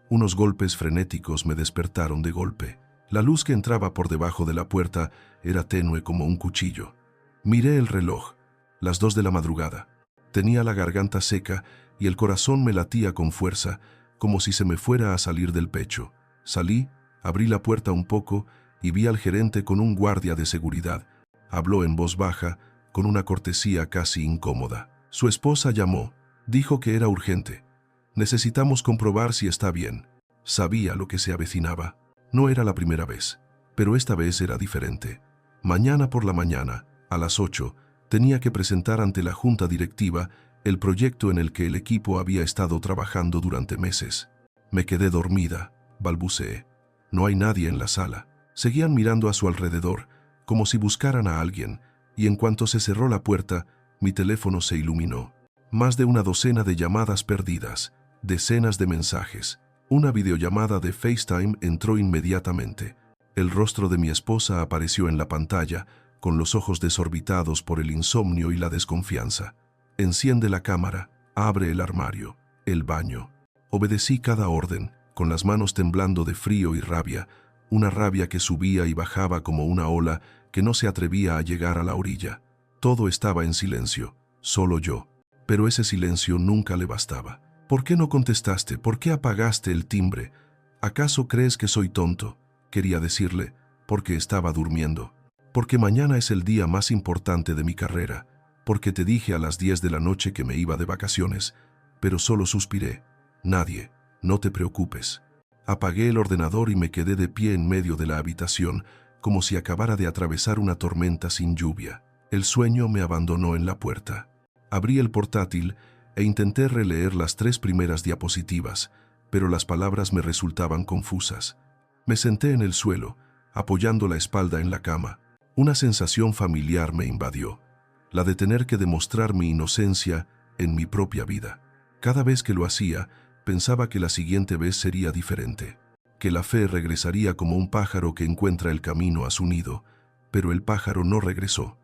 Unos golpes frenéticos me despertaron de golpe. La luz que entraba por debajo de la puerta era tenue como un cuchillo. Miré el reloj, las 2 de la madrugada. Tenía la garganta seca y el corazón me latía con fuerza, como si se me fuera a salir del pecho. Salí, abrí la puerta un poco y vi al gerente con un guardia de seguridad. Habló en voz baja, con una cortesía casi incómoda. Su esposa llamó. Dijo que era urgente. Necesitamos comprobar si está bien. Sabía lo que se avecinaba. No era la primera vez, pero esta vez era diferente. Mañana por la mañana, a las 8, tenía que presentar ante la junta directiva el proyecto en el que el equipo había estado trabajando durante meses. Me quedé dormida, balbuceé. No hay nadie en la sala. Seguían mirando a su alrededor, como si buscaran a alguien, y en cuanto se cerró la puerta, mi teléfono se iluminó. Más de una docena de llamadas perdidas, decenas de mensajes. Una videollamada de FaceTime entró inmediatamente. El rostro de mi esposa apareció en la pantalla, con los ojos desorbitados por el insomnio y la desconfianza. Enciende la cámara, abre el armario, el baño. Obedecí cada orden, con las manos temblando de frío y rabia, una rabia que subía y bajaba como una ola que no se atrevía a llegar a la orilla. Todo estaba en silencio, solo yo. Pero ese silencio nunca le bastaba. ¿Por qué no contestaste? ¿Por qué apagaste el timbre? ¿Acaso crees que soy tonto? Quería decirle, porque estaba durmiendo. Porque mañana es el día más importante de mi carrera. Porque te dije a las 10 de la noche que me iba de vacaciones, pero solo suspiré. Nadie, no te preocupes. Apagué el ordenador y me quedé de pie en medio de la habitación, como si acabara de atravesar una tormenta sin lluvia. El sueño me abandonó en la puerta. Abrí el portátil e intenté releer las 3 primeras diapositivas, pero las palabras me resultaban confusas. Me senté en el suelo, apoyando la espalda en la cama. Una sensación familiar me invadió, la de tener que demostrar mi inocencia en mi propia vida. Cada vez que lo hacía, pensaba que la siguiente vez sería diferente, que la fe regresaría como un pájaro que encuentra el camino a su nido, pero el pájaro no regresó.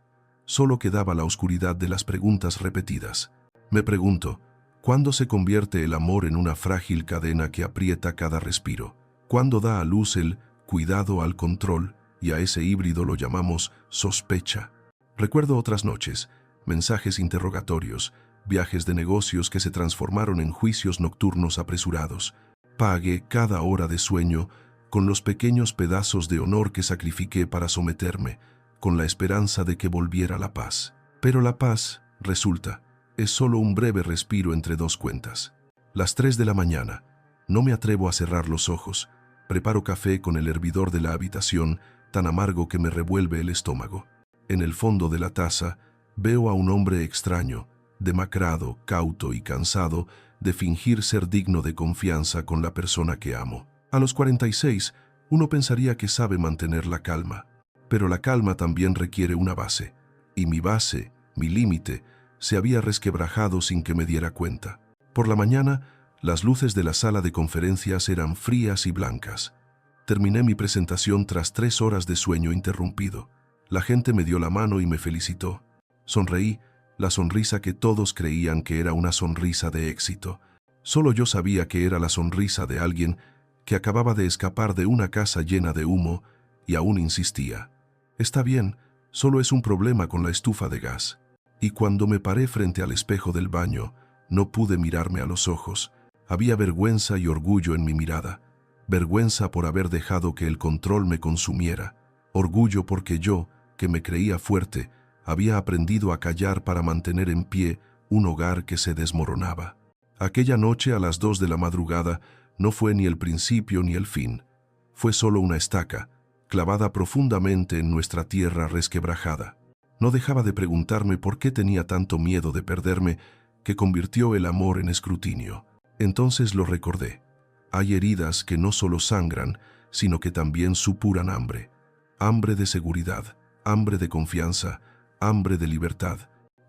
Solo quedaba la oscuridad de las preguntas repetidas. Me pregunto, ¿cuándo se convierte el amor en una frágil cadena que aprieta cada respiro? ¿Cuándo da a luz el cuidado al control y a ese híbrido lo llamamos sospecha? Recuerdo otras noches, mensajes interrogatorios, viajes de negocios que se transformaron en juicios nocturnos apresurados. Pagué cada hora de sueño con los pequeños pedazos de honor que sacrifiqué para someterme, con la esperanza de que volviera la paz. Pero la paz, resulta, es solo un breve respiro entre 2 cuentas. Las 3 de la mañana. No me atrevo a cerrar los ojos. Preparo café con el hervidor de la habitación, tan amargo que me revuelve el estómago. En el fondo de la taza, veo a un hombre extraño, demacrado, cauto y cansado de fingir ser digno de confianza con la persona que amo. A los 46, uno pensaría que sabe mantener la calma. Pero la calma también requiere una base, y mi base, mi límite, se había resquebrajado sin que me diera cuenta. Por la mañana, las luces de la sala de conferencias eran frías y blancas. Terminé mi presentación tras 3 horas de sueño interrumpido. La gente me dio la mano y me felicitó. Sonreí, la sonrisa que todos creían que era una sonrisa de éxito. Solo yo sabía que era la sonrisa de alguien que acababa de escapar de una casa llena de humo y aún insistía. Está bien, solo es un problema con la estufa de gas. Y cuando me paré frente al espejo del baño, no pude mirarme a los ojos. Había vergüenza y orgullo en mi mirada. Vergüenza por haber dejado que el control me consumiera. Orgullo porque yo, que me creía fuerte, había aprendido a callar para mantener en pie un hogar que se desmoronaba. Aquella noche a las 2 de la madrugada no fue ni el principio ni el fin. Fue solo una estaca, clavada profundamente en nuestra tierra resquebrajada. No dejaba de preguntarme por qué tenía tanto miedo de perderme, que convirtió el amor en escrutinio. Entonces lo recordé. Hay heridas que no solo sangran, sino que también supuran hambre. Hambre de seguridad, hambre de confianza, hambre de libertad.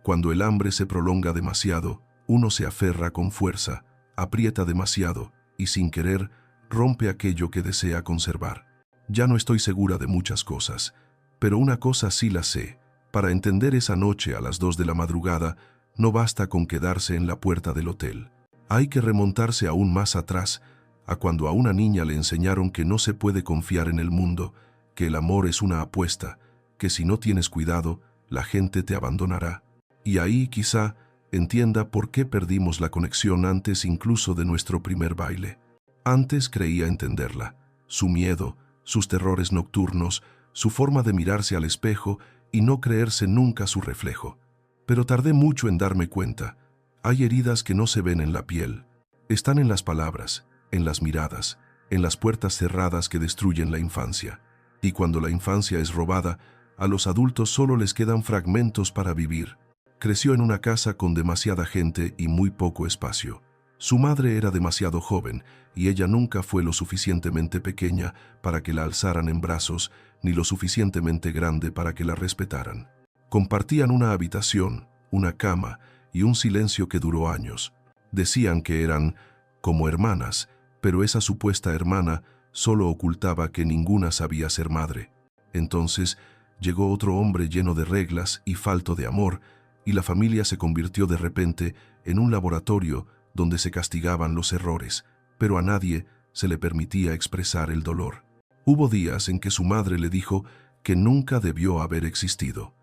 Cuando el hambre se prolonga demasiado, uno se aferra con fuerza, aprieta demasiado y sin querer rompe aquello que desea conservar. Ya no estoy segura de muchas cosas, pero una cosa sí la sé. Para entender esa noche a las 2 de la madrugada, no basta con quedarse en la puerta del hotel. Hay que remontarse aún más atrás, a cuando a una niña le enseñaron que no se puede confiar en el mundo, que el amor es una apuesta, que si no tienes cuidado, la gente te abandonará. Y ahí quizá entienda por qué perdimos la conexión antes incluso de nuestro primer baile. Antes creía entenderla, su miedo, sus terrores nocturnos, su forma de mirarse al espejo y no creerse nunca su reflejo. Pero tardé mucho en darme cuenta. Hay heridas que no se ven en la piel. Están en las palabras, en las miradas, en las puertas cerradas que destruyen la infancia. Y cuando la infancia es robada, a los adultos solo les quedan fragmentos para vivir. Creció en una casa con demasiada gente y muy poco espacio. Su madre era demasiado joven y ella nunca fue lo suficientemente pequeña para que la alzaran en brazos, ni lo suficientemente grande para que la respetaran. Compartían una habitación, una cama y un silencio que duró años. Decían que eran como hermanas, pero esa supuesta hermana solo ocultaba que ninguna sabía ser madre. Entonces llegó otro hombre lleno de reglas y falto de amor, y la familia se convirtió de repente en un laboratorio donde se castigaban los errores, pero a nadie se le permitía expresar el dolor. Hubo días en que su madre le dijo que nunca debió haber existido.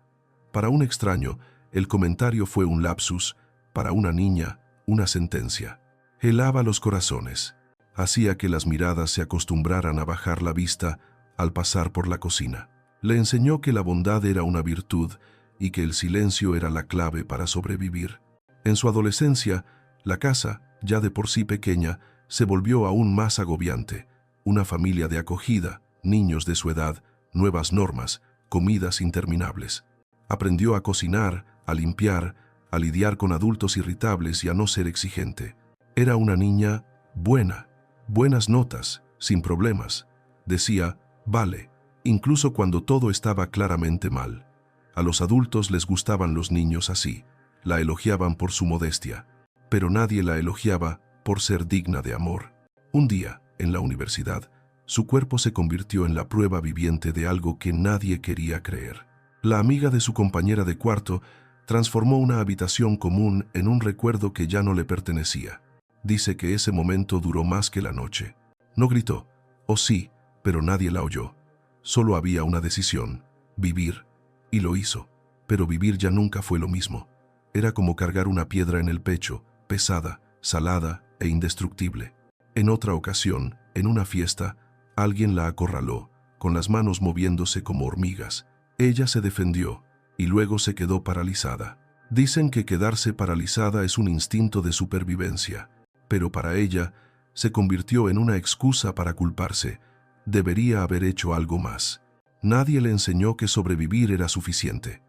Para un extraño, el comentario fue un lapsus, para una niña, una sentencia. Helaba los corazones. Hacía que las miradas se acostumbraran a bajar la vista al pasar por la cocina. Le enseñó que la bondad era una virtud y que el silencio era la clave para sobrevivir. En su adolescencia, la casa, ya de por sí pequeña, se volvió aún más agobiante. Una familia de acogida, niños de su edad, nuevas normas, comidas interminables. Aprendió a cocinar, a limpiar, a lidiar con adultos irritables y a no ser exigente. Era una niña buena, buenas notas, sin problemas. Decía, vale, incluso cuando todo estaba claramente mal. A los adultos les gustaban los niños así, la elogiaban por su modestia, pero nadie la elogiaba por ser digna de amor. Un día, en la universidad, su cuerpo se convirtió en la prueba viviente de algo que nadie quería creer. La amiga de su compañera de cuarto transformó una habitación común en un recuerdo que ya no le pertenecía. Dice que ese momento duró más que la noche. No gritó, o sí, pero nadie la oyó. Solo había una decisión, vivir, y lo hizo. Pero vivir ya nunca fue lo mismo. Era como cargar una piedra en el pecho, pesada, salada e indestructible. En otra ocasión, en una fiesta, alguien la acorraló, con las manos moviéndose como hormigas. Ella se defendió y luego se quedó paralizada. Dicen que quedarse paralizada es un instinto de supervivencia, pero para ella se convirtió en una excusa para culparse. Debería haber hecho algo más. Nadie le enseñó que sobrevivir era suficiente.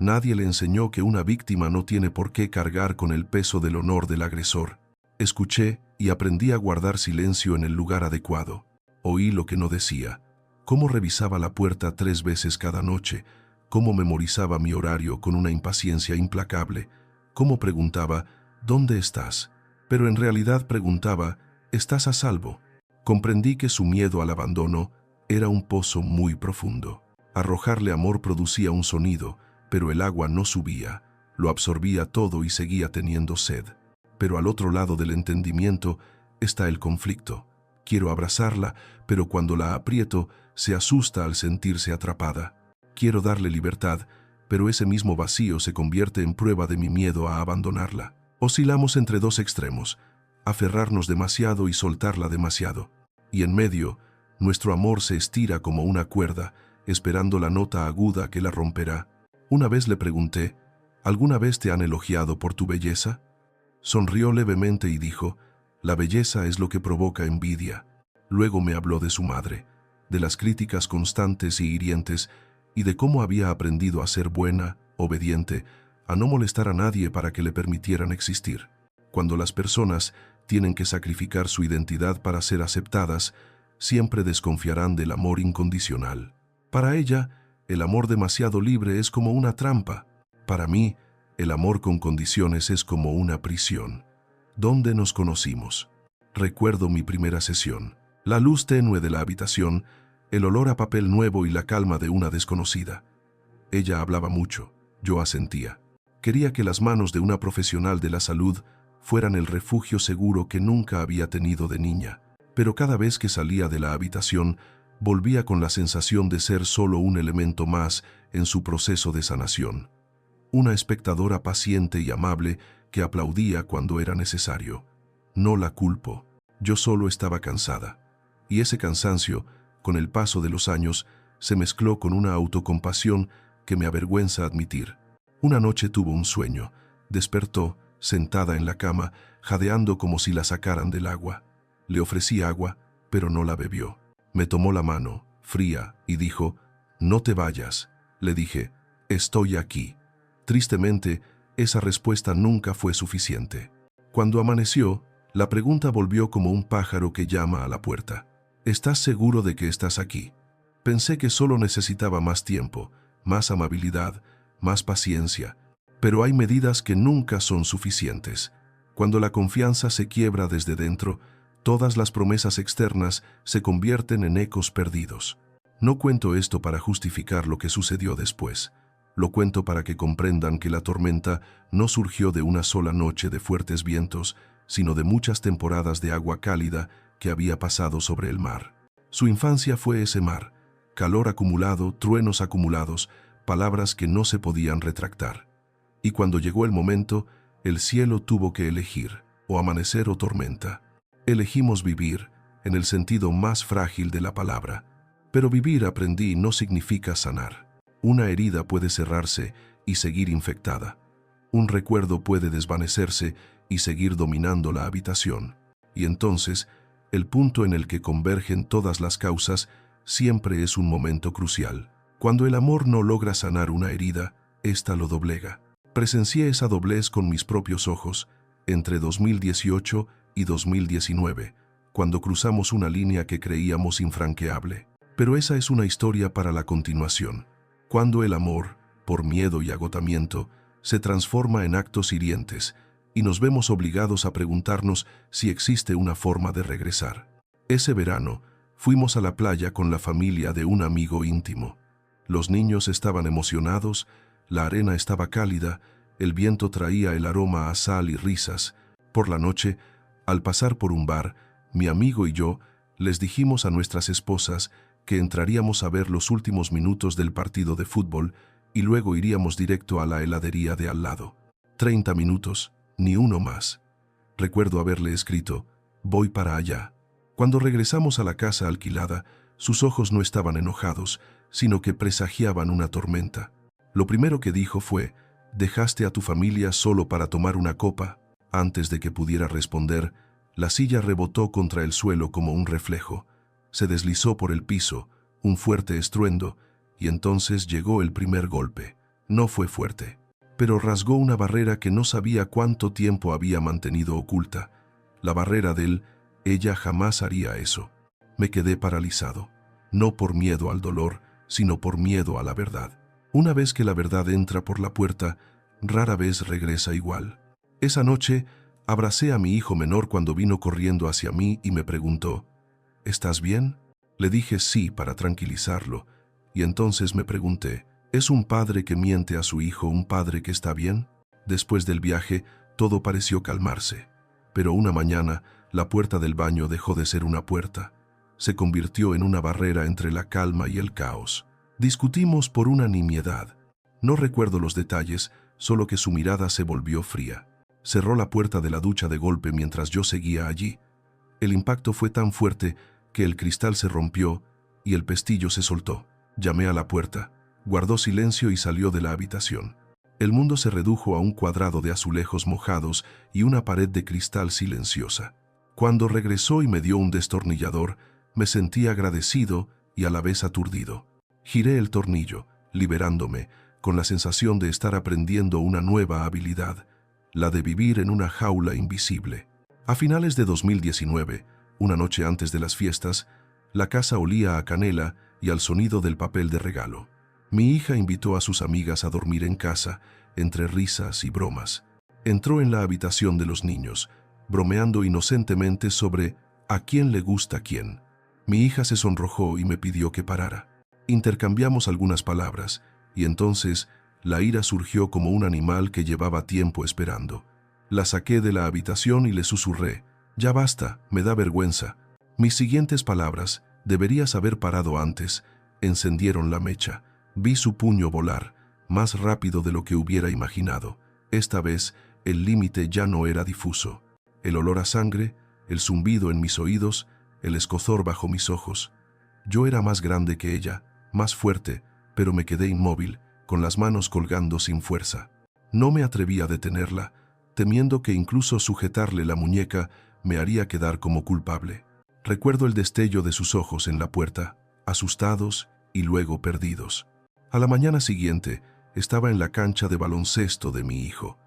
Nadie le enseñó que una víctima no tiene por qué cargar con el peso del honor del agresor. Escuché y aprendí a guardar silencio en el lugar adecuado. Oí lo que no decía, cómo revisaba la puerta 3 veces cada noche, cómo memorizaba mi horario con una impaciencia implacable, cómo preguntaba, ¿dónde estás? Pero en realidad preguntaba, ¿estás a salvo? Comprendí que su miedo al abandono era un pozo muy profundo. Arrojarle amor producía un sonido, pero el agua no subía, lo absorbía todo y seguía teniendo sed. Pero al otro lado del entendimiento está el conflicto. Quiero abrazarla, pero cuando la aprieto, se asusta al sentirse atrapada. Quiero darle libertad, pero ese mismo vacío se convierte en prueba de mi miedo a abandonarla. Oscilamos entre dos extremos, aferrarnos demasiado y soltarla demasiado. Y en medio, nuestro amor se estira como una cuerda, esperando la nota aguda que la romperá. Una vez le pregunté, ¿alguna vez te han elogiado por tu belleza? Sonrió levemente y dijo, la belleza es lo que provoca envidia. Luego me habló de su madre, de las críticas constantes y hirientes, y de cómo había aprendido a ser buena, obediente, a no molestar a nadie para que le permitieran existir. Cuando las personas tienen que sacrificar su identidad para ser aceptadas, siempre desconfiarán del amor incondicional. Para ella, el amor demasiado libre es como una trampa. Para mí, el amor con condiciones es como una prisión. ¿Dónde nos conocimos? Recuerdo mi primera sesión. La luz tenue de la habitación, el olor a papel nuevo y la calma de una desconocida. Ella hablaba mucho, yo asentía. Quería que las manos de una profesional de la salud fueran el refugio seguro que nunca había tenido de niña. pero cada vez que salía de la habitación, volvía con la sensación de ser solo un elemento más en su proceso de sanación. Una espectadora paciente y amable que aplaudía cuando era necesario. No la culpo, yo solo estaba cansada. Y ese cansancio, con el paso de los años, se mezcló con una autocompasión que me avergüenza admitir. Una noche tuvo un sueño. Despertó, sentada en la cama, jadeando como si la sacaran del agua. Le ofrecí agua, pero no la bebió. Me tomó la mano, fría, y dijo, «No te vayas». Le dije, «Estoy aquí». Tristemente, esa respuesta nunca fue suficiente. Cuando amaneció, la pregunta volvió como un pájaro que llama a la puerta. «¿Estás seguro de que estás aquí?» Pensé que solo necesitaba más tiempo, más amabilidad, más paciencia, pero hay medidas que nunca son suficientes. Cuando la confianza se quiebra desde dentro, todas las promesas externas se convierten en ecos perdidos. No cuento esto para justificar lo que sucedió después. Lo cuento para que comprendan que la tormenta no surgió de una sola noche de fuertes vientos, sino de muchas temporadas de agua cálida que había pasado sobre el mar. Su infancia fue ese mar, calor acumulado, truenos acumulados, palabras que no se podían retractar. Y cuando llegó el momento, el cielo tuvo que elegir, o amanecer o tormenta. Elegimos vivir, en el sentido más frágil de la palabra. Pero vivir, aprendí, no significa sanar. Una herida puede cerrarse y seguir infectada. Un recuerdo puede desvanecerse y seguir dominando la habitación. Y entonces, el punto en el que convergen todas las causas siempre es un momento crucial. Cuando el amor no logra sanar una herida, ésta lo doblega. Presencié esa doblez con mis propios ojos entre 2018 y 2019, cuando cruzamos una línea que creíamos infranqueable. Pero esa es una historia para la continuación. Cuando el amor, por miedo y agotamiento, se transforma en actos hirientes y nos vemos obligados a preguntarnos si existe una forma de regresar. Ese verano, fuimos a la playa con la familia de un amigo íntimo. Los niños estaban emocionados, la arena estaba cálida, el viento traía el aroma a sal y risas. Por la noche, al pasar por un bar, mi amigo y yo les dijimos a nuestras esposas que entraríamos a ver los últimos minutos del partido de fútbol y luego iríamos directo a la heladería de al lado. 30 minutos, ni uno más. Recuerdo haberle escrito, «Voy para allá». Cuando regresamos a la casa alquilada, sus ojos no estaban enojados, sino que presagiaban una tormenta. Lo primero que dijo fue, «¿Dejaste a tu familia solo para tomar una copa?» Antes de que pudiera responder, la silla rebotó contra el suelo como un reflejo. Se deslizó por el piso, un fuerte estruendo, y entonces llegó el primer golpe. No fue fuerte, pero rasgó una barrera que no sabía cuánto tiempo había mantenido oculta. La barrera del «ella jamás haría eso». Me quedé paralizado, no por miedo al dolor, sino por miedo a la verdad. Una vez que la verdad entra por la puerta, rara vez regresa igual. Esa noche, abracé a mi hijo menor cuando vino corriendo hacia mí y me preguntó, «¿Estás bien?». Le dije sí para tranquilizarlo, y entonces me pregunté, ¿es un padre que miente a su hijo un padre que está bien? Después del viaje, todo pareció calmarse, pero una mañana, la puerta del baño dejó de ser una puerta. Se convirtió en una barrera entre la calma y el caos. Discutimos por una nimiedad. No recuerdo los detalles, solo que su mirada se volvió fría. Cerró la puerta de la ducha de golpe mientras yo seguía allí. El impacto fue tan fuerte que el cristal se rompió y el pestillo se soltó. Llamé a la puerta, guardó silencio y salió de la habitación. El mundo se redujo a un cuadrado de azulejos mojados y una pared de cristal silenciosa. Cuando regresó y me dio un destornillador, me sentí agradecido y a la vez aturdido. Giré el tornillo, liberándome, con la sensación de estar aprendiendo una nueva habilidad, la de vivir en una jaula invisible. A finales de 2019, una noche antes de las fiestas, la casa olía a canela y al sonido del papel de regalo. Mi hija invitó a sus amigas a dormir en casa, entre risas y bromas. Entró en la habitación de los niños, bromeando inocentemente sobre ¿a quién le gusta quién? Mi hija se sonrojó y me pidió que parara. Intercambiamos algunas palabras, y entonces la ira surgió como un animal que llevaba tiempo esperando. La saqué de la habitación y le susurré, «Ya basta, me da vergüenza». Mis siguientes palabras, deberías haber parado antes, encendieron la mecha. Vi su puño volar, más rápido de lo que hubiera imaginado. Esta vez, el límite ya no era difuso. El olor a sangre, el zumbido en mis oídos, el escozor bajo mis ojos. Yo era más grande que ella, más fuerte, pero me quedé inmóvil, con las manos colgando sin fuerza. No me atreví a detenerla, temiendo que incluso sujetarle la muñeca me haría quedar como culpable. Recuerdo el destello de sus ojos en la puerta, asustados y luego perdidos. A la mañana siguiente, estaba en la cancha de baloncesto de mi hijo.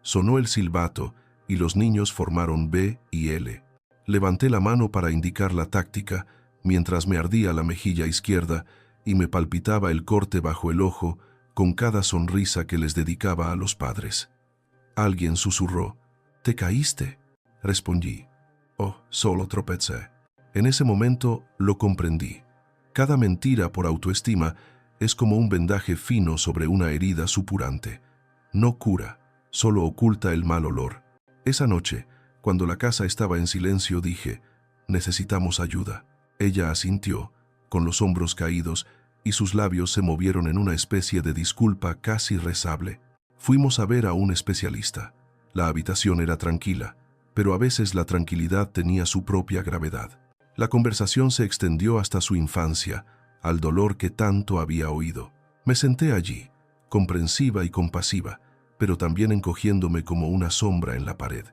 Sonó el silbato y los niños formaron B y L. Levanté la mano para indicar la táctica, mientras me ardía la mejilla izquierda y me palpitaba el corte bajo el ojo con cada sonrisa que les dedicaba a los padres. Alguien susurró: «¿Te caíste?». Respondí: «Oh, solo tropecé». En ese momento lo comprendí. Cada mentira por autoestima es como un vendaje fino sobre una herida supurante. No cura, solo oculta el mal olor. Esa noche, cuando la casa estaba en silencio, dije: «Necesitamos ayuda». Ella asintió, con los hombros caídos, y sus labios se movieron en una especie de disculpa casi rezable. Fuimos a ver a un especialista. La habitación era tranquila, pero a veces la tranquilidad tenía su propia gravedad. La conversación se extendió hasta su infancia, al dolor que tanto había oído. Me senté allí, comprensiva y compasiva, pero también encogiéndome como una sombra en la pared.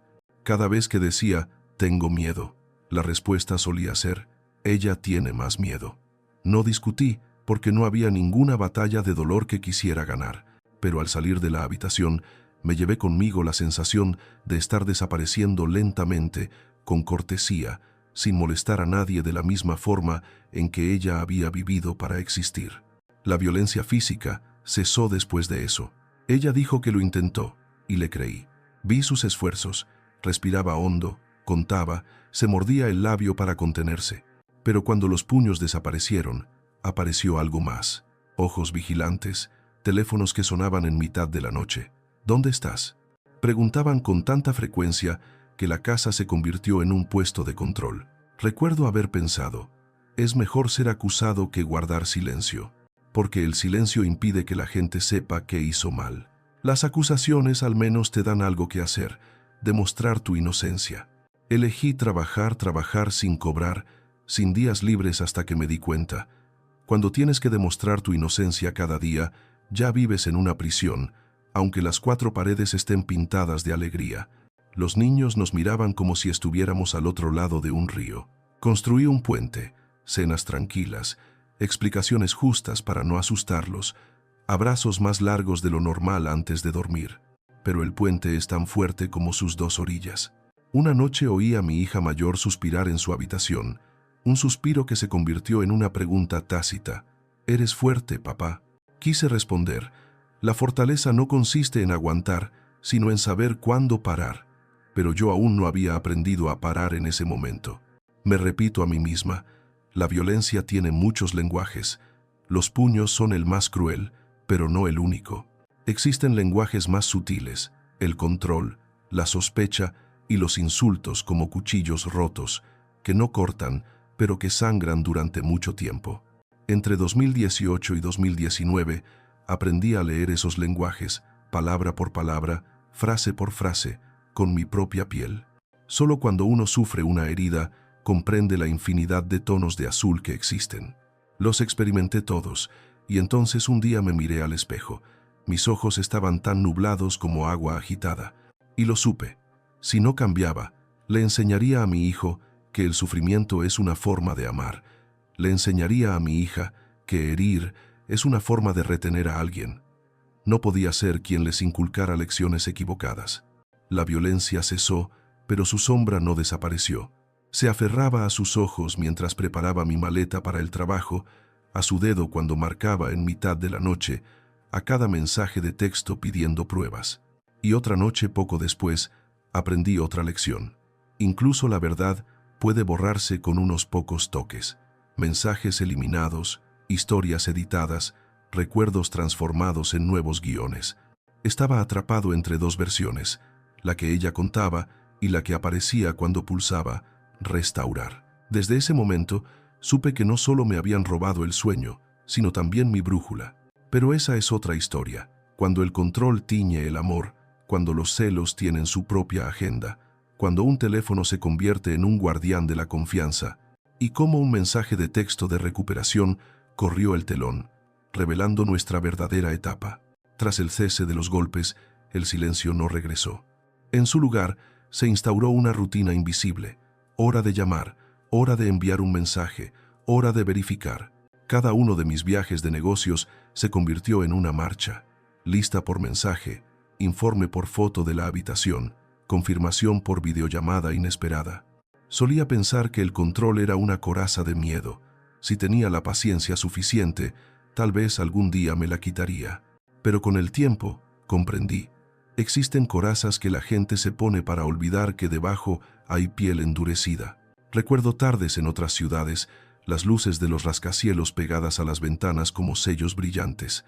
Cada vez que decía «tengo miedo», la respuesta solía ser «ella tiene más miedo». No discutí, porque no había ninguna batalla de dolor que quisiera ganar, pero al salir de la habitación me llevé conmigo la sensación de estar desapareciendo lentamente, con cortesía, sin molestar a nadie de la misma forma en que ella había vivido para existir. La violencia física cesó después de eso. Ella dijo que lo intentó, y le creí. Vi sus esfuerzos, respiraba hondo, contaba, se mordía el labio para contenerse. Pero cuando los puños desaparecieron, apareció algo más. Ojos vigilantes, teléfonos que sonaban en mitad de la noche. «¿Dónde estás?». Preguntaban con tanta frecuencia que la casa se convirtió en un puesto de control. Recuerdo haber pensado: es mejor ser acusado que guardar silencio, porque el silencio impide que la gente sepa que hizo mal. Las acusaciones al menos te dan algo que hacer, demostrar tu inocencia. Elegí trabajar sin cobrar, sin días libres, hasta que me di cuenta. Cuando tienes que demostrar tu inocencia cada día, ya vives en una prisión, aunque las 4 paredes estén pintadas de alegría. Los niños nos miraban como si estuviéramos al otro lado de un río. Construí un puente, cenas tranquilas, explicaciones justas para no asustarlos, abrazos más largos de lo normal antes de dormir. Pero el puente es tan fuerte como sus 2 orillas. Una noche oí a mi hija mayor suspirar en su habitación, un suspiro que se convirtió en una pregunta tácita: «¿Eres fuerte, papá?». Quise responder: «La fortaleza no consiste en aguantar, sino en saber cuándo parar». Pero yo aún no había aprendido a parar en ese momento. Me repito a mí misma: la violencia tiene muchos lenguajes. Los puños son el más cruel, pero no el único. Existen lenguajes más sutiles: el control, la sospecha y los insultos, como cuchillos rotos, que no cortan, pero que sangran durante mucho tiempo. Entre 2018 y 2019, aprendí a leer esos lenguajes, palabra por palabra, frase por frase, con mi propia piel. Solo cuando uno sufre una herida, comprende la infinidad de tonos de azul que existen. Los experimenté todos, y entonces un día me miré al espejo. Mis ojos estaban tan nublados como agua agitada, y lo supe. Si no cambiaba, le enseñaría a mi hijo que el sufrimiento es una forma de amar. Le enseñaría a mi hija que herir es una forma de retener a alguien. No podía ser quien les inculcara lecciones equivocadas. La violencia cesó, pero su sombra no desapareció. Se aferraba a sus ojos mientras preparaba mi maleta para el trabajo, a su dedo cuando marcaba en mitad de la noche, a cada mensaje de texto pidiendo pruebas. Y otra noche, poco después, aprendí otra lección. Incluso la verdad puede borrarse con unos pocos toques. Mensajes eliminados, historias editadas, recuerdos transformados en nuevos guiones. Estaba atrapado entre 2 versiones, la que ella contaba y la que aparecía cuando pulsaba restaurar. Desde ese momento, supe que no solo me habían robado el sueño, sino también mi brújula. Pero esa es otra historia. Cuando el control tiñe el amor, cuando los celos tienen su propia agenda, cuando un teléfono se convierte en un guardián de la confianza, y cómo un mensaje de texto de recuperación corrió el telón, revelando nuestra verdadera etapa. Tras el cese de los golpes, el silencio no regresó. En su lugar, se instauró una rutina invisible: hora de llamar, hora de enviar un mensaje, hora de verificar. Cada uno de mis viajes de negocios se convirtió en una marcha: lista por mensaje, informe por foto de la habitación, confirmación por videollamada inesperada. Solía pensar que el control era una coraza de miedo. Si tenía la paciencia suficiente, tal vez algún día me la quitaría. Pero con el tiempo, comprendí: existen corazas que la gente se pone para olvidar que debajo hay piel endurecida. Recuerdo tardes en otras ciudades, las luces de los rascacielos pegadas a las ventanas como sellos brillantes.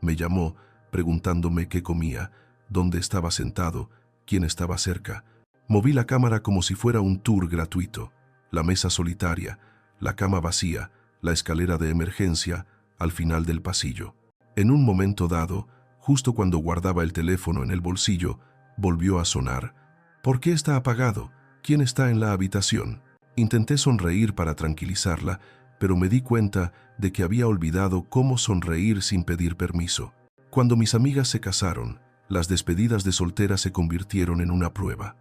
Me llamó, preguntándome qué comía, dónde estaba sentado, quién estaba cerca. Moví la cámara como si fuera un tour gratuito. La mesa solitaria, la cama vacía, la escalera de emergencia, al final del pasillo. En un momento dado, justo cuando guardaba el teléfono en el bolsillo, volvió a sonar. ¿Por qué está apagado? ¿Quién está en la habitación? Intenté sonreír para tranquilizarla, pero me di cuenta de que había olvidado cómo sonreír sin pedir permiso. Cuando mis amigas se casaron, las despedidas de soltera se convirtieron en una prueba.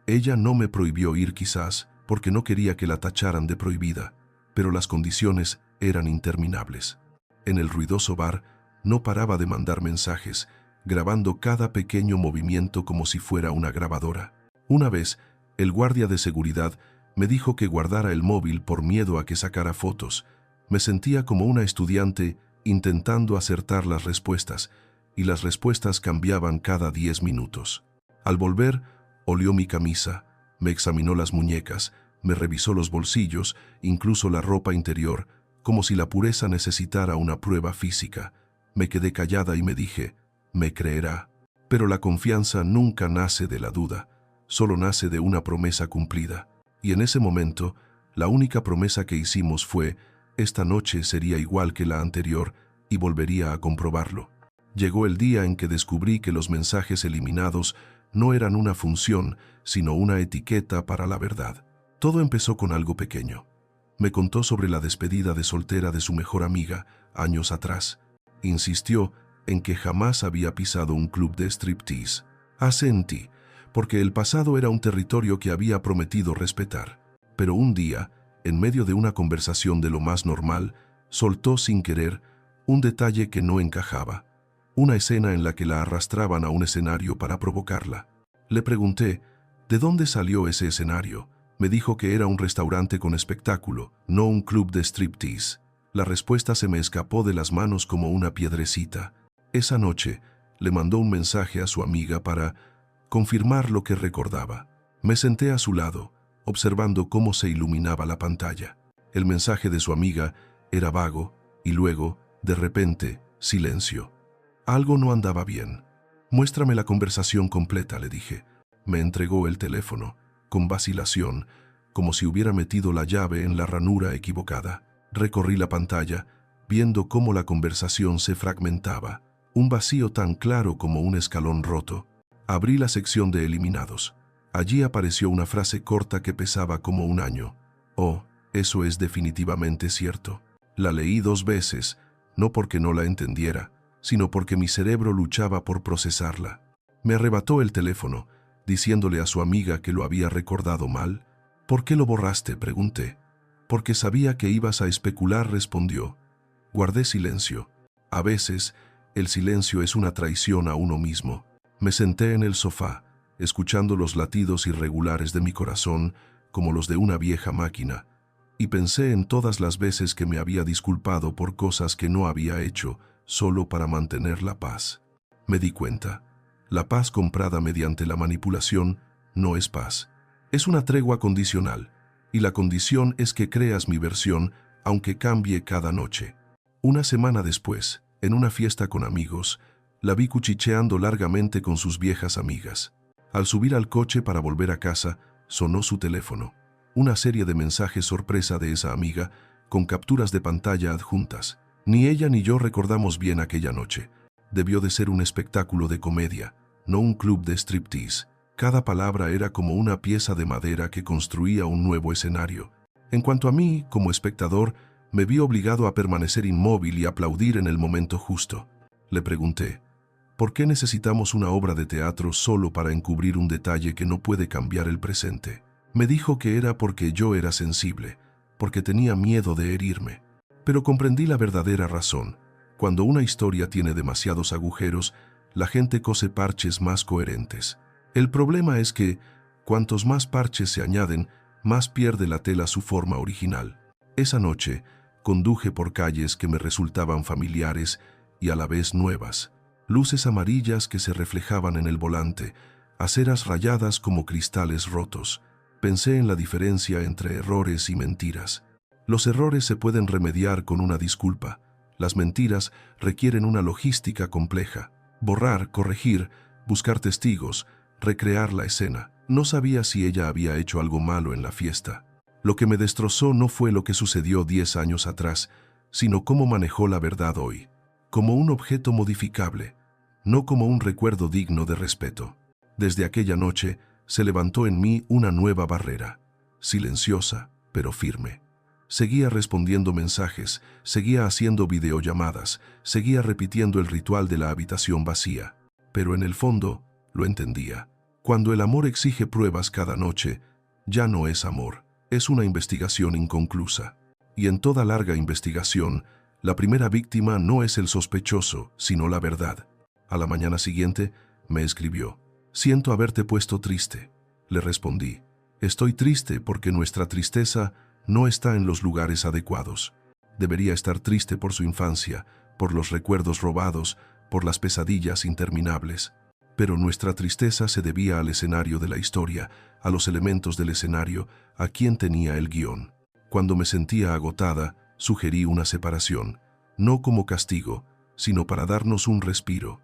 Ella no me prohibió ir, quizás porque no quería que la tacharan de prohibida, pero las condiciones eran interminables. En el ruidoso bar, no paraba de mandar mensajes, grabando cada pequeño movimiento como si fuera una grabadora. Una vez, el guardia de seguridad me dijo que guardara el móvil por miedo a que sacara fotos. Me sentía como una estudiante intentando acertar las respuestas, y las respuestas cambiaban cada 10 minutos. Al volver, olió mi camisa, me examinó las muñecas, me revisó los bolsillos, incluso la ropa interior, como si la pureza necesitara una prueba física. Me quedé callada y me dije: me creerá. Pero la confianza nunca nace de la duda, solo nace de una promesa cumplida. Y en ese momento, la única promesa que hicimos fue: esta noche sería igual que la anterior y volvería a comprobarlo. Llegó el día en que descubrí que los mensajes eliminados no eran una función, sino una etiqueta para la verdad. Todo empezó con algo pequeño. Me contó sobre la despedida de soltera de su mejor amiga, años atrás. Insistió en que jamás había pisado un club de striptease. Asentí, porque el pasado era un territorio que había prometido respetar. Pero un día, en medio de una conversación de lo más normal, soltó sin querer un detalle que no encajaba. Una escena en la que la arrastraban a un escenario para provocarla. Le pregunté: ¿de dónde salió ese escenario? Me dijo que era un restaurante con espectáculo, no un club de striptease. La respuesta se me escapó de las manos como una piedrecita. Esa noche, le mandó un mensaje a su amiga para confirmar lo que recordaba. Me senté a su lado, observando cómo se iluminaba la pantalla. El mensaje de su amiga era vago, y luego, de repente, silencio. Algo no andaba bien. Muéstrame la conversación completa, le dije. Me entregó el teléfono, con vacilación, como si hubiera metido la llave en la ranura equivocada. Recorrí la pantalla, viendo cómo la conversación se fragmentaba, un vacío tan claro como un escalón roto. Abrí la sección de eliminados. Allí apareció una frase corta que pesaba como un año. Oh, eso es definitivamente cierto. La leí 2 veces, no porque no la entendiera, sino porque mi cerebro luchaba por procesarla. Me arrebató el teléfono, diciéndole a su amiga que lo había recordado mal. ¿Por qué lo borraste?, pregunté. Porque sabía que ibas a especular, respondió. Guardé silencio. A veces, el silencio es una traición a uno mismo. Me senté en el sofá, escuchando los latidos irregulares de mi corazón, como los de una vieja máquina, y pensé en todas las veces que me había disculpado por cosas que no había hecho, solo para mantener la paz. Me di cuenta. La paz comprada mediante la manipulación no es paz. Es una tregua condicional, y la condición es que creas mi versión, aunque cambie cada noche. Una semana después, en una fiesta con amigos, la vi cuchicheando largamente con sus viejas amigas. Al subir al coche para volver a casa, sonó su teléfono. una serie de mensajes sorpresa de esa amiga, con capturas de pantalla adjuntas. Ni ella ni yo recordamos bien aquella noche. Debió de ser un espectáculo de comedia, no un club de striptease. Cada palabra era como una pieza de madera que construía un nuevo escenario. En cuanto a mí, como espectador, me vi obligado a permanecer inmóvil y aplaudir en el momento justo. Le pregunté, ¿por qué necesitamos una obra de teatro solo para encubrir un detalle que no puede cambiar el presente? Me dijo que era porque yo era sensible, porque tenía miedo de herirme. Pero comprendí la verdadera razón. Cuando una historia tiene demasiados agujeros, la gente cose parches más coherentes. El problema es que, cuantos más parches se añaden, más pierde la tela su forma original. Esa noche, conduje por calles que me resultaban familiares y a la vez nuevas. Luces amarillas que se reflejaban en el volante, aceras rayadas como cristales rotos. Pensé en la diferencia entre errores y mentiras. Los errores se pueden remediar con una disculpa. Las mentiras requieren una logística compleja. Borrar, corregir, buscar testigos, recrear la escena. No sabía si ella había hecho algo malo en la fiesta. Lo que me destrozó no fue lo que sucedió 10 años atrás, sino cómo manejó la verdad hoy. Como un objeto modificable, no como un recuerdo digno de respeto. Desde aquella noche, se levantó en mí una nueva barrera, silenciosa, pero firme. Seguía respondiendo mensajes, seguía haciendo videollamadas, seguía repitiendo el ritual de la habitación vacía. Pero en el fondo, lo entendía. Cuando el amor exige pruebas cada noche, ya no es amor, es una investigación inconclusa. Y en toda larga investigación, la primera víctima no es el sospechoso, sino la verdad. A la mañana siguiente, me escribió. «Siento haberte puesto triste». Le respondí. «Estoy triste porque nuestra tristeza no está en los lugares adecuados. Debería estar triste por su infancia, por los recuerdos robados, por las pesadillas interminables. Pero nuestra tristeza se debía al escenario de la historia, a los elementos del escenario, a quien tenía el guión. Cuando me sentía agotada, sugerí una separación, no como castigo, sino para darnos un respiro,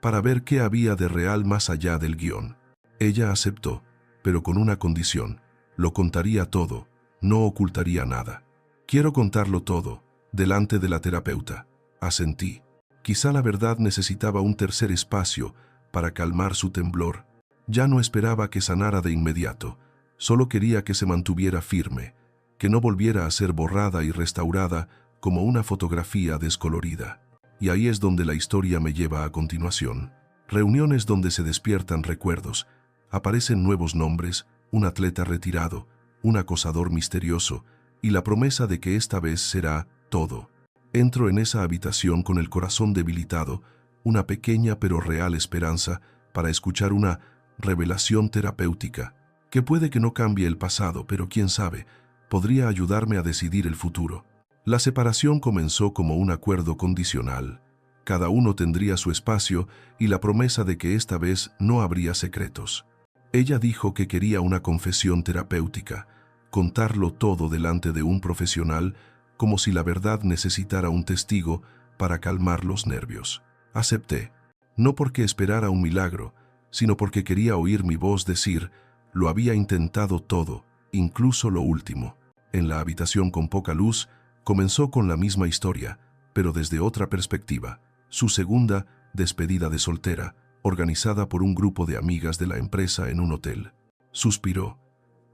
para ver qué había de real más allá del guión. Ella aceptó, pero con una condición: lo contaría todo, no ocultaría nada. «Quiero contarlo todo, delante de la terapeuta», asentí. Quizá la verdad necesitaba un tercer espacio para calmar su temblor. Ya no esperaba que sanara de inmediato, solo quería que se mantuviera firme, que no volviera a ser borrada y restaurada como una fotografía descolorida. Y ahí es donde la historia me lleva a continuación. Reuniones donde se despiertan recuerdos, aparecen nuevos nombres, un atleta retirado, un acosador misterioso y la promesa de que esta vez será todo. Entro en esa habitación con el corazón debilitado, una pequeña pero real esperanza para escuchar una revelación terapéutica, que puede que no cambie el pasado, pero quién sabe, podría ayudarme a decidir el futuro. La separación comenzó como un acuerdo condicional. Cada uno tendría su espacio y la promesa de que esta vez no habría secretos. Ella dijo que quería una confesión terapéutica, contarlo todo delante de un profesional, como si la verdad necesitara un testigo para calmar los nervios. Acepté, no porque esperara un milagro, sino porque quería oír mi voz decir: lo había intentado todo, incluso lo último. En la habitación con poca luz, comenzó con la misma historia, pero desde otra perspectiva. Su segunda despedida de soltera, organizada por un grupo de amigas de la empresa en un hotel. Suspiró.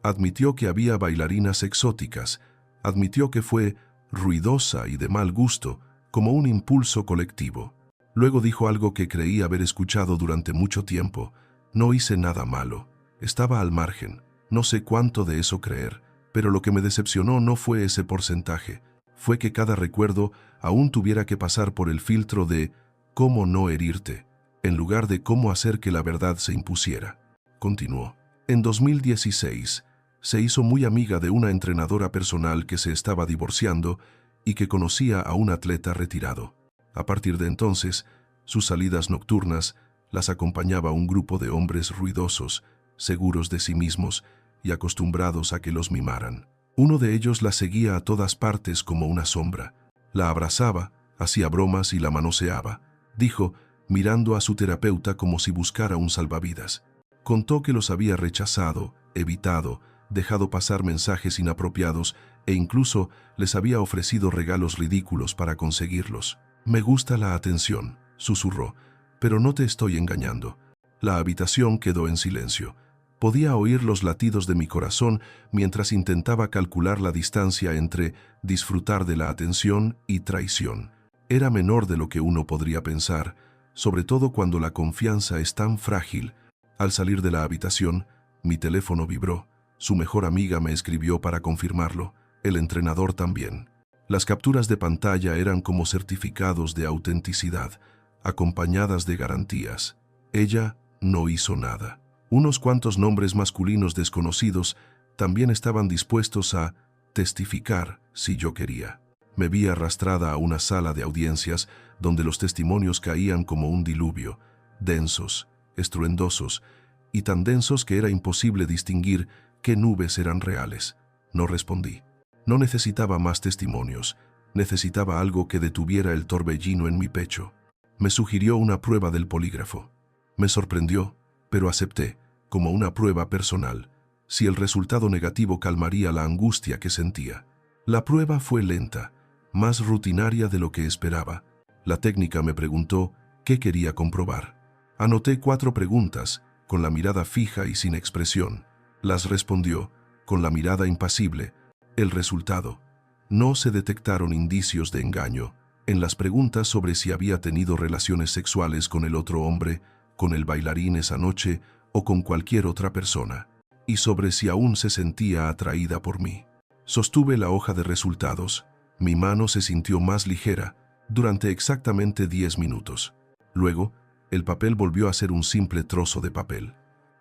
Admitió que había bailarinas exóticas, admitió que fue ruidosa y de mal gusto, como un impulso colectivo. Luego dijo algo que creí haber escuchado durante mucho tiempo: no hice nada malo, estaba al margen. No sé cuánto de eso creer, pero lo que me decepcionó no fue ese porcentaje, fue que cada recuerdo aún tuviera que pasar por el filtro de cómo no herirte, en lugar de cómo hacer que la verdad se impusiera. Continuó. En 2016, se hizo muy amiga de una entrenadora personal que se estaba divorciando y que conocía a un atleta retirado. A partir de entonces, sus salidas nocturnas las acompañaba un grupo de hombres ruidosos, seguros de sí mismos y acostumbrados a que los mimaran. Uno de ellos la seguía a todas partes como una sombra. La abrazaba, hacía bromas y la manoseaba, dijo, mirando a su terapeuta como si buscara un salvavidas. Contó que los había rechazado, evitado, dejado pasar mensajes inapropiados e incluso les había ofrecido regalos ridículos para conseguirlos. «Me gusta la atención», susurró, «pero no te estoy engañando». La habitación quedó en silencio. Podía oír los latidos de mi corazón mientras intentaba calcular la distancia entre disfrutar de la atención y traición. Era menor de lo que uno podría pensar, sobre todo cuando la confianza es tan frágil. Al salir de la habitación, mi teléfono vibró. Su mejor amiga me escribió para confirmarlo, el entrenador también. Las capturas de pantalla eran como certificados de autenticidad, acompañadas de garantías. Ella no hizo nada. Unos cuantos nombres masculinos desconocidos también estaban dispuestos a testificar si yo quería. Me vi arrastrada a una sala de audiencias donde los testimonios caían como un diluvio, densos, estruendosos, y tan densos que era imposible distinguir qué nubes eran reales. No respondí. No necesitaba más testimonios, necesitaba algo que detuviera el torbellino en mi pecho. Me sugirió una prueba del polígrafo. Me sorprendió, pero acepté, como una prueba personal, si el resultado negativo calmaría la angustia que sentía. La prueba fue lenta, más rutinaria de lo que esperaba. La técnica me preguntó qué quería comprobar. Anoté 4 preguntas, con la mirada fija y sin expresión. Las respondió, con la mirada impasible. El resultado: no se detectaron indicios de engaño. En las preguntas sobre si había tenido relaciones sexuales con el otro hombre, con el bailarín esa noche o con cualquier otra persona, y sobre si aún se sentía atraída por mí. Sostuve la hoja de resultados. Mi mano se sintió más ligera durante exactamente 10 minutos. Luego, el papel volvió a ser un simple trozo de papel.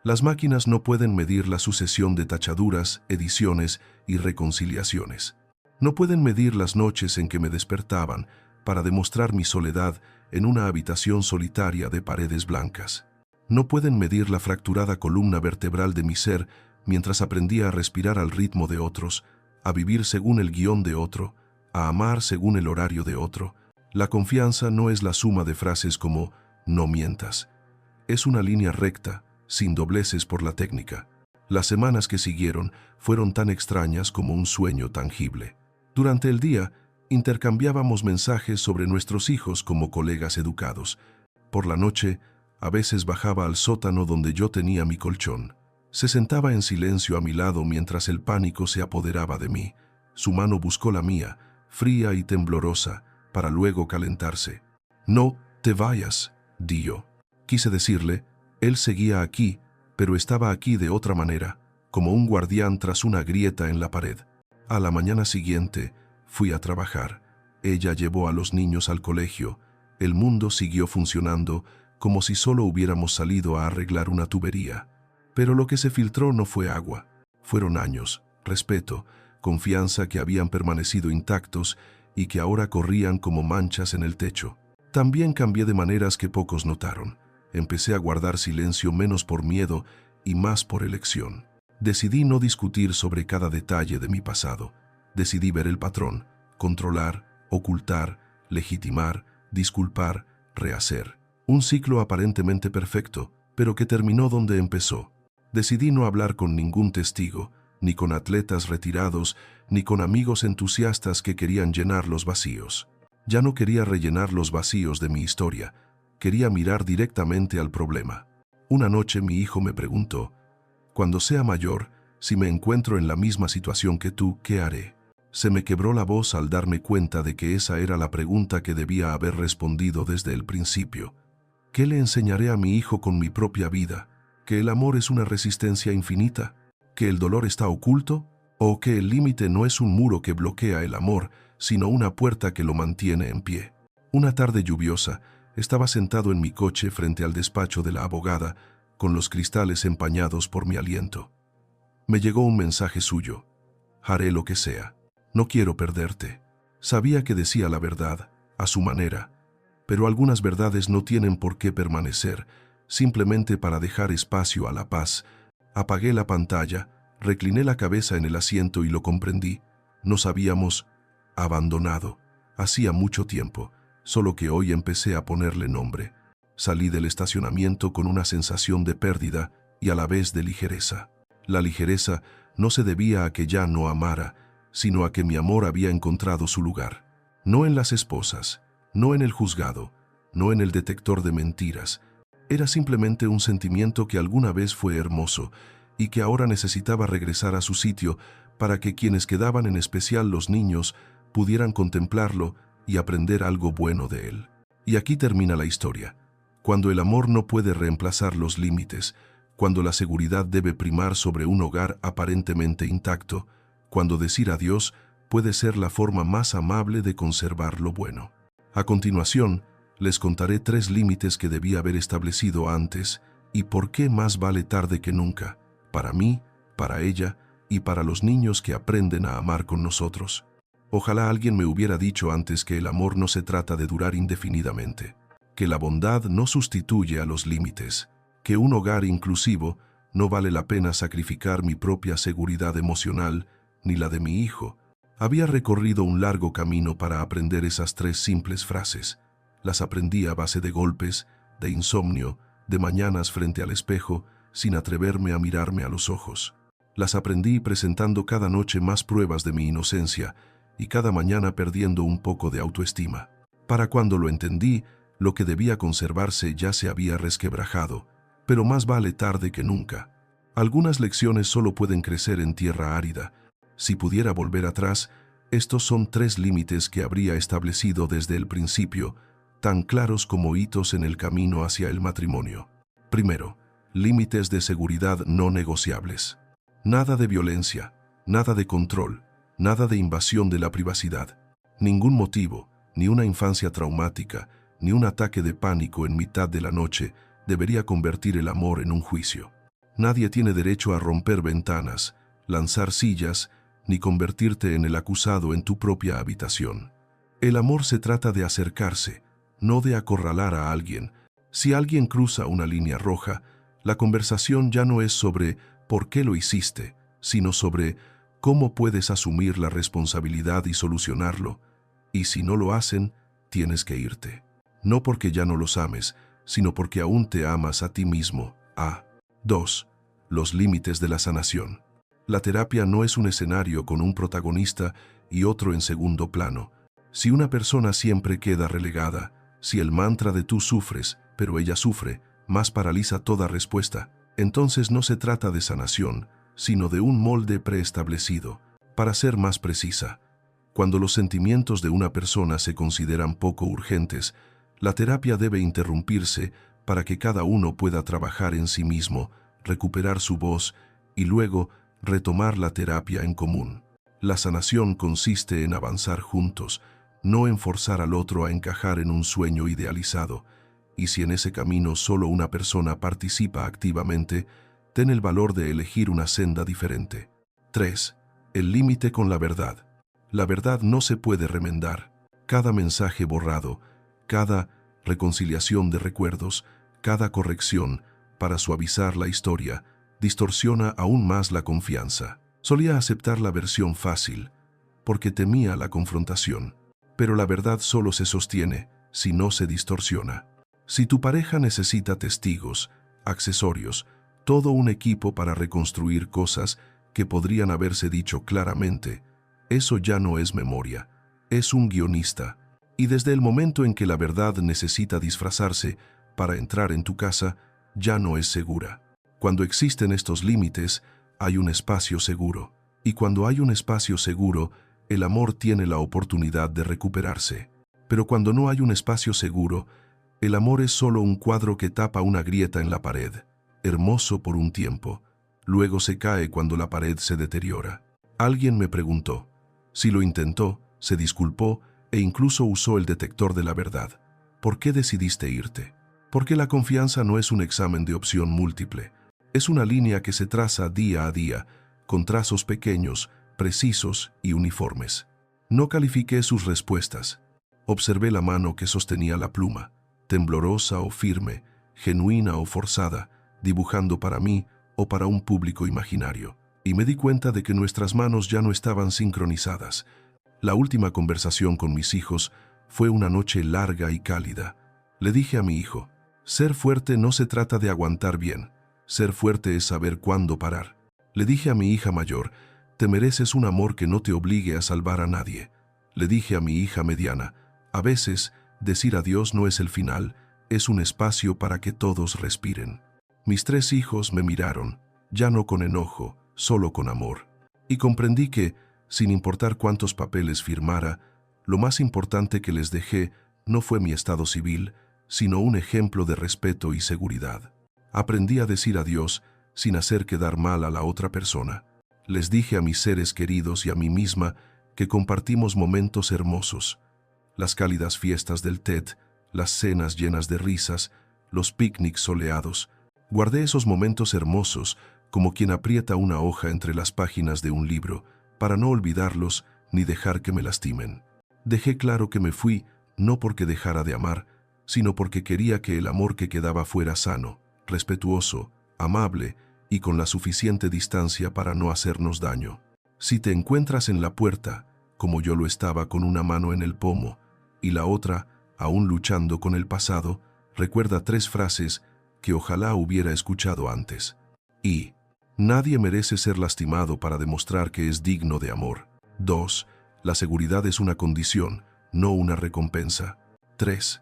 Las máquinas no pueden medir la sucesión de tachaduras, ediciones y reconciliaciones. No pueden medir las noches en que me despertaban para demostrar mi soledad en una habitación solitaria de paredes blancas. No pueden medir la fracturada columna vertebral de mi ser mientras aprendía a respirar al ritmo de otros, a vivir según el guión de otro, a amar según el horario de otro. La confianza no es la suma de frases como «no mientas». Es una línea recta, sin dobleces por la técnica. Las semanas que siguieron fueron tan extrañas como un sueño tangible. Durante el día, intercambiábamos mensajes sobre nuestros hijos como colegas educados. Por la noche, a veces bajaba al sótano donde yo tenía mi colchón. Se sentaba en silencio a mi lado mientras el pánico se apoderaba de mí. Su mano buscó la mía, fría y temblorosa, para luego calentarse. «No te vayas», di yo. Quise decirle, él seguía aquí, pero estaba aquí de otra manera, como un guardián tras una grieta en la pared. A la mañana siguiente, fui a trabajar. Ella llevó a los niños al colegio. El mundo siguió funcionando como si solo hubiéramos salido a arreglar una tubería. Pero lo que se filtró no fue agua. Fueron años, respeto, confianza que habían permanecido intactos y que ahora corrían como manchas en el techo. También cambié de maneras que pocos notaron. Empecé a guardar silencio menos por miedo y más por elección. Decidí no discutir sobre cada detalle de mi pasado. Decidí ver el patrón, controlar, ocultar, legitimar, disculpar, rehacer. Un ciclo aparentemente perfecto, pero que terminó donde empezó. Decidí no hablar con ningún testigo, ni con atletas retirados, ni con amigos entusiastas que querían llenar los vacíos. Ya no quería rellenar los vacíos de mi historia, quería mirar directamente al problema. Una noche mi hijo me preguntó, «Cuando sea mayor, si me encuentro en la misma situación que tú, ¿qué haré?». Se me quebró la voz al darme cuenta de que esa era la pregunta que debía haber respondido desde el principio. ¿Qué le enseñaré a mi hijo con mi propia vida? ¿Que el amor es una resistencia infinita? ¿Que el dolor está oculto? ¿O que el límite no es un muro que bloquea el amor, sino una puerta que lo mantiene en pie? Una tarde lluviosa, estaba sentado en mi coche frente al despacho de la abogada, con los cristales empañados por mi aliento. Me llegó un mensaje suyo. «Haré lo que sea. No quiero perderte». Sabía que decía la verdad, a su manera, pero algunas verdades no tienen por qué permanecer, simplemente para dejar espacio a la paz. Apagué la pantalla, recliné la cabeza en el asiento y lo comprendí. Nos habíamos abandonado. Hacía mucho tiempo, solo que hoy empecé a ponerle nombre. Salí del estacionamiento con una sensación de pérdida y a la vez de ligereza. La ligereza no se debía a que ya no amara, sino a que mi amor había encontrado su lugar. No en las esposas, no en el juzgado, no en el detector de mentiras. Era simplemente un sentimiento que alguna vez fue hermoso y que ahora necesitaba regresar a su sitio para que quienes quedaban, en especial los niños, pudieran contemplarlo y aprender algo bueno de él. Y aquí termina la historia. Cuando el amor no puede reemplazar los límites, cuando la seguridad debe primar sobre un hogar aparentemente intacto, cuando decir adiós puede ser la forma más amable de conservar lo bueno. A continuación, les contaré 3 límites que debí haber establecido antes y por qué más vale tarde que nunca, para mí, para ella y para los niños que aprenden a amar con nosotros. Ojalá alguien me hubiera dicho antes que el amor no se trata de durar indefinidamente, que la bondad no sustituye a los límites, que un hogar inclusivo no vale la pena sacrificar mi propia seguridad emocional ni la de mi hijo. Había recorrido un largo camino para aprender esas 3 simples frases. Las aprendí a base de golpes, de insomnio, de mañanas frente al espejo, sin atreverme a mirarme a los ojos. Las aprendí presentando cada noche más pruebas de mi inocencia y cada mañana perdiendo un poco de autoestima. Para cuando lo entendí, lo que debía conservarse ya se había resquebrajado, pero más vale tarde que nunca. Algunas lecciones solo pueden crecer en tierra árida. Si pudiera volver atrás, estos son 3 límites que habría establecido desde el principio, tan claros como hitos en el camino hacia el matrimonio. Primero, límites de seguridad no negociables. Nada de violencia, nada de control, nada de invasión de la privacidad. Ningún motivo, ni una infancia traumática, ni un ataque de pánico en mitad de la noche debería convertir el amor en un juicio. Nadie tiene derecho a romper ventanas, lanzar sillas, ni convertirte en el acusado en tu propia habitación. El amor se trata de acercarse, no de acorralar a alguien. Si alguien cruza una línea roja, la conversación ya no es sobre ¿por qué lo hiciste?, sino sobre ¿cómo puedes asumir la responsabilidad y solucionarlo? Y si no lo hacen, tienes que irte. No porque ya no los ames, sino porque aún te amas a ti mismo. 2. Los límites de la sanación. La terapia no es un escenario con un protagonista y otro en segundo plano. Si una persona siempre queda relegada, si el mantra de tú sufres, pero ella sufre, más paraliza toda respuesta, entonces no se trata de sanación, sino de un molde preestablecido. Para ser más precisa, cuando los sentimientos de una persona se consideran poco urgentes, la terapia debe interrumpirse para que cada uno pueda trabajar en sí mismo, recuperar su voz y luego retomar la terapia en común. La sanación consiste en avanzar juntos, no en forzar al otro a encajar en un sueño idealizado, y si en ese camino solo una persona participa activamente, ten el valor de elegir una senda diferente. 3. El límite con la verdad. La verdad no se puede remendar. Cada mensaje borrado, cada reconciliación de recuerdos, cada corrección, para suavizar la historia, distorsiona aún más la confianza. Solía aceptar la versión fácil, porque temía la confrontación. Pero la verdad solo se sostiene si no se distorsiona. Si tu pareja necesita testigos, accesorios, todo un equipo para reconstruir cosas que podrían haberse dicho claramente, eso ya no es memoria, es un guionista. Y desde el momento en que la verdad necesita disfrazarse para entrar en tu casa, ya no es segura. Cuando existen estos límites, hay un espacio seguro. Y cuando hay un espacio seguro, el amor tiene la oportunidad de recuperarse. Pero cuando no hay un espacio seguro, el amor es solo un cuadro que tapa una grieta en la pared, hermoso por un tiempo. Luego se cae cuando la pared se deteriora. Alguien me preguntó. Si lo intentó, se disculpó e incluso usó el detector de la verdad. ¿Por qué decidiste irte? Porque la confianza no es un examen de opción múltiple. Es una línea que se traza día a día, con trazos pequeños, precisos y uniformes. No califiqué sus respuestas. Observé la mano que sostenía la pluma, temblorosa o firme, genuina o forzada, dibujando para mí o para un público imaginario. Y me di cuenta de que nuestras manos ya no estaban sincronizadas. La última conversación con mis hijos fue una noche larga y cálida. Le dije a mi hijo, ser fuerte no se trata de aguantar bien. Ser fuerte es saber cuándo parar. Le dije a mi hija mayor, te mereces un amor que no te obligue a salvar a nadie. Le dije a mi hija mediana, a veces, decir adiós no es el final, es un espacio para que todos respiren. Mis 3 hijos me miraron, ya no con enojo, solo con amor. Y comprendí que, sin importar cuántos papeles firmara, lo más importante que les dejé no fue mi estado civil, sino un ejemplo de respeto y seguridad. Aprendí a decir adiós sin hacer quedar mal a la otra persona. Les dije a mis seres queridos y a mí misma que compartimos momentos hermosos. Las cálidas fiestas del TED, las cenas llenas de risas, los picnics soleados. Guardé esos momentos hermosos como quien aprieta una hoja entre las páginas de un libro, para no olvidarlos ni dejar que me lastimen. Dejé claro que me fui no porque dejara de amar, sino porque quería que el amor que quedaba fuera sano, respetuoso, amable y con la suficiente distancia para no hacernos daño. Si te encuentras en la puerta, como yo lo estaba con una mano en el pomo y la otra aún luchando con el pasado, recuerda 3 frases que ojalá hubiera escuchado antes. Y nadie merece ser lastimado para demostrar que es digno de amor. 2. La seguridad es una condición, no una recompensa. 3.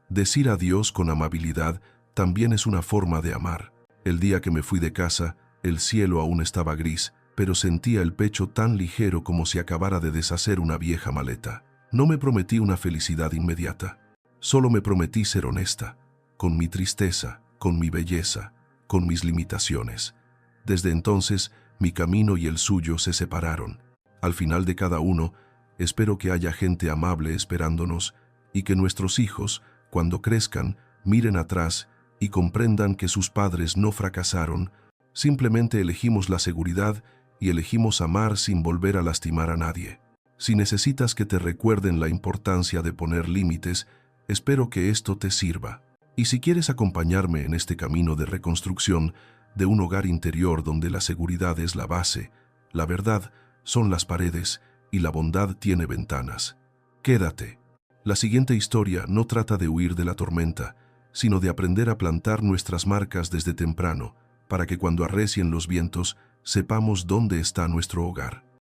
Decir adiós con amabilidad también es una forma de amar. El día que me fui de casa, el cielo aún estaba gris, pero sentía el pecho tan ligero como si acabara de deshacer una vieja maleta. No me prometí una felicidad inmediata. Solo me prometí ser honesta, con mi tristeza, con mi belleza, con mis limitaciones. Desde entonces, mi camino y el suyo se separaron. Al final de cada uno, espero que haya gente amable esperándonos y que nuestros hijos, cuando crezcan, miren atrás y comprendan que sus padres no fracasaron, simplemente elegimos la seguridad y elegimos amar sin volver a lastimar a nadie. Si necesitas que te recuerden la importancia de poner límites, espero que esto te sirva. Y si quieres acompañarme en este camino de reconstrucción de un hogar interior donde la seguridad es la base, la verdad son las paredes y la bondad tiene ventanas, quédate. La siguiente historia no trata de huir de la tormenta, sino de aprender a plantar nuestras marcas desde temprano, para que cuando arrecien los vientos, sepamos dónde está nuestro hogar.